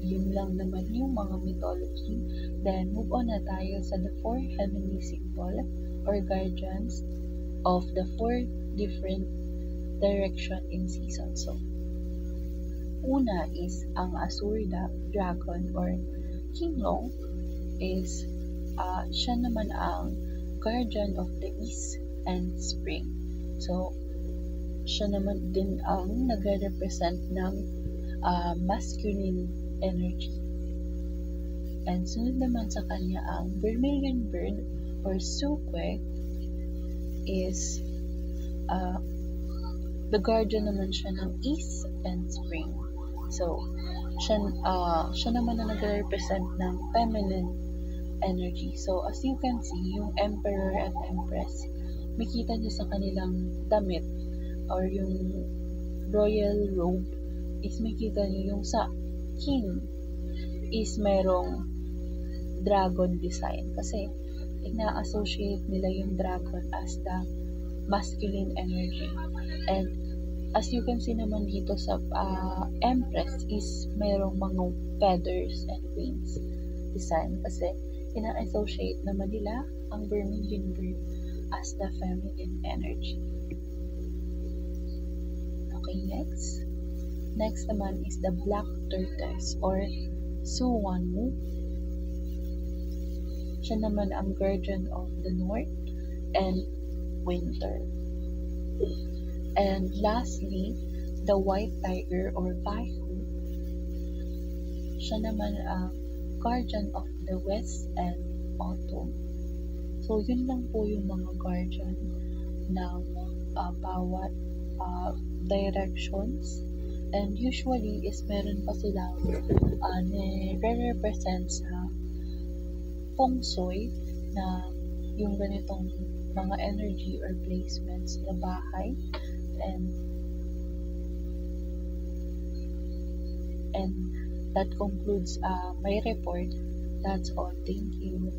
yun lang naman yung mga mythology. Then, move on na tayo sa the 4 heavenly symbol or guardians of the 4 different direction in season. So, una is ang Asurda dragon or King Long is siya naman ang guardian of the east and spring. So, siya naman din ang nagre-represent ng masculine energy. And sunod naman sa kanya ang vermilion bird or Sukwe is the guardian naman siya ng east and spring. So, siya naman na nagre-represent ng feminine energy. So, as you can see, yung emperor at empress, makita niyo sa kanilang damit or yung royal robe is makita niyo yung sa king is merong dragon design kasi ina-associate nila yung dragon as the masculine energy. And as you can see naman dito sa empress is merong mga feathers and wings design kasi ina-associate naman nila ang vermilion bird as the feminine energy. Okay, next. Next naman is the black tortoise or Suwon-woo. Siya naman ang guardian of the north and winter. And lastly, the white tiger or Baihu. Siya naman ang guardian of the west and autumn. So, yun lang po yung mga guardian ng bawat directions. And usually is meron pa silang nire-represent sa feng shui na yung ganitong mga energy or placements sa bahay. And that concludes my report. That's all. Thank you.